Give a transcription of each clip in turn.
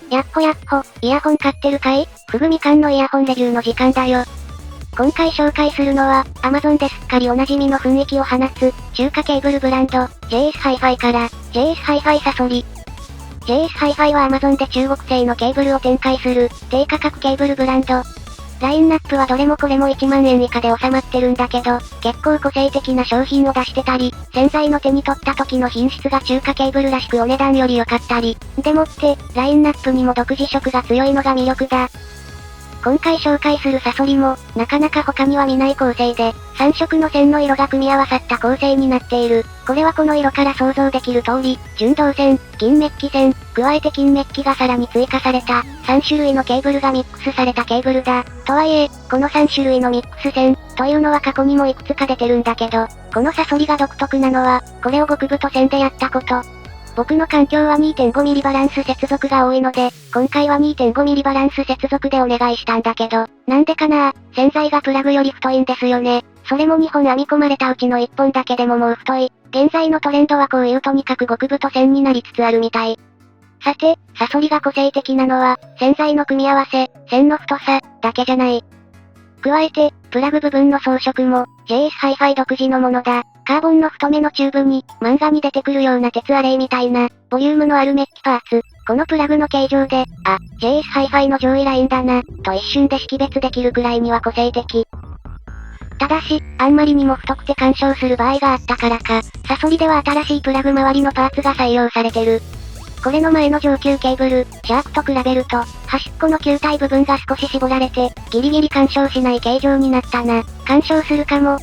やっほやっほ、イヤホン買ってるかい？ふぐみかんのイヤホンレビューの時間だよ。今回紹介するのは、Amazon ですっかりおなじみの雰囲気を放つ、中華ケーブルブランド、JS Hi-Fi から、JS Hi-Fi サソリ。JS Hi-Fi は Amazon で中国製のケーブルを展開する、低価格ケーブルブランド。ラインナップはどれもこれも1万円以下で収まってるんだけど、結構個性的な商品を出してたり、洗剤の手に取った時の品質が中華ケーブルらしくお値段より良かったり、でもって、ラインナップにも独自色が強いのが魅力だ。今回紹介するサソリも、なかなか他には見ない構成で、3色の線の色が組み合わさった構成になっている。これはこの色から想像できる通り、純銅線、金メッキ線、加えて金メッキがさらに追加された、3種類のケーブルがミックスされたケーブルだ。とはいえ、この3種類のミックス線、というのは過去にもいくつか出てるんだけど、このサソリが独特なのは、これを極太線でやったこと。僕の環境は 2.5mm バランス接続が多いので、今回は 2.5mm バランス接続でお願いしたんだけど、なんでかなぁ、洗剤がプラグより太いんですよね。それも2本編み込まれたうちの1本だけでももう太い。現在のトレンドはこういうとにかく極太線になりつつあるみたい。さて、サソリが個性的なのは、洗剤の組み合わせ、線の太さ、だけじゃない。加えて、プラグ部分の装飾も、JS Hi-Fi 独自のものだ。カーボンの太めのチューブに、漫画に出てくるような鉄アレイみたいな、ボリュームのあるメッキパーツ。このプラグの形状で、あ、JS Hi-Fi の上位ラインだな、と一瞬で識別できるくらいには個性的。ただし、あんまりにも太くて干渉する場合があったからか、サソリでは新しいプラグ周りのパーツが採用されてる。これの前の上級ケーブル、シャークと比べると、端っこの球体部分が少し絞られて、ギリギリ干渉しない形状になったな。干渉するかも。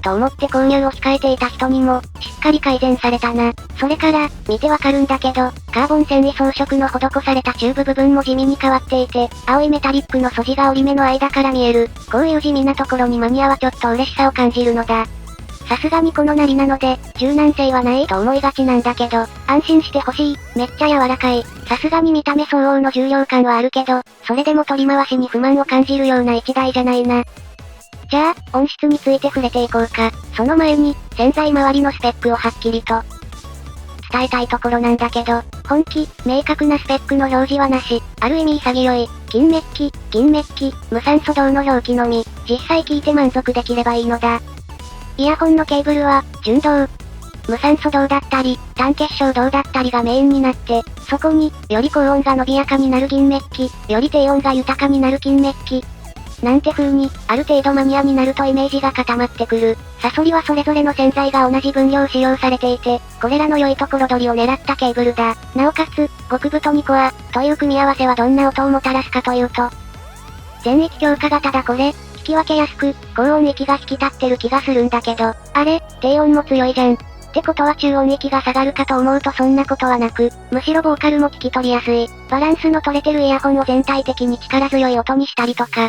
と思って購入を控えていた人にも、しっかり改善されたな。それから、見てわかるんだけど、カーボン繊維装飾の施されたチューブ部分も地味に変わっていて、青いメタリックの素地が折り目の間から見える。こういう地味なところにマニアはちょっと嬉しさを感じるのだ。さすがにこのなりなので、柔軟性はないと思いがちなんだけど、安心してほしい。めっちゃ柔らかい。さすがに見た目相応の重量感はあるけど、それでも取り回しに不満を感じるような一台じゃないな。じゃあ、音質について触れていこうか。その前に、洗剤周りのスペックをはっきりと伝えたいところなんだけど、本気、明確なスペックの表示はなし、ある意味潔い、金メッキ、無酸素銅の表記のみ、実際聞いて満足できればいいのだ。イヤホンのケーブルは、純銅、無酸素銅だったり、単結晶銅だったりがメインになって、そこに、より高音が伸びやかになる銀メッキ、より低音が豊かになる金メッキ、なんて風に、ある程度マニアになるとイメージが固まってくる。サソリはそれぞれの洗剤が同じ分量使用されていて、これらの良いところ取りを狙ったケーブルだ。なおかつ、極太にコア、という組み合わせはどんな音をもたらすかというと、全域強化型だこれ、聞き分けやすく、高音域が引き立ってる気がするんだけど、あれ、低音も強いじゃん。ってことは中音域が下がるかと思うとそんなことはなく、むしろボーカルも聞き取りやすい。バランスの取れてるイヤホンを全体的に力強い音にしたりとか、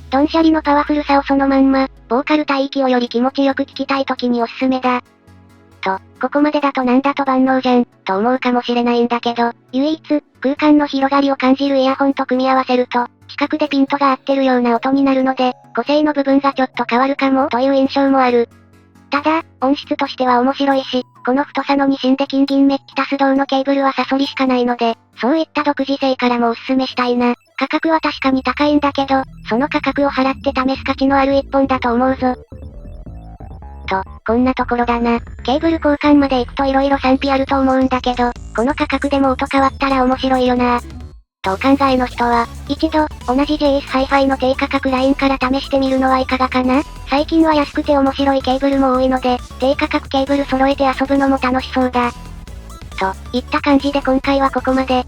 ドンシャリのパワフルさをそのまんま、ボーカル帯域をより気持ちよく聞きたい時におすすめだ。と、ここまでだとなんだと万能じゃん、と思うかもしれないんだけど、唯一、空間の広がりを感じるイヤホンと組み合わせると、近くでピントが合ってるような音になるので、個性の部分がちょっと変わるかもという印象もある。ただ、音質としては面白いし、この太さの2芯で金銀メッキ足す銅のケーブルはサソリしかないので、そういった独自性からもおすすめしたいな。価格は確かに高いんだけど、その価格を払って試す価値のある一本だと思うぞ。と、こんなところだな。ケーブル交換まで行くと色々賛否あると思うんだけど、この価格でも音変わったら面白いよな。とお考えの人は、一度、同じ JS Hi-Fi の低価格ラインから試してみるのはいかがかな？最近は安くて面白いケーブルも多いので、低価格ケーブル揃えて遊ぶのも楽しそうだ。といった感じで今回はここまで。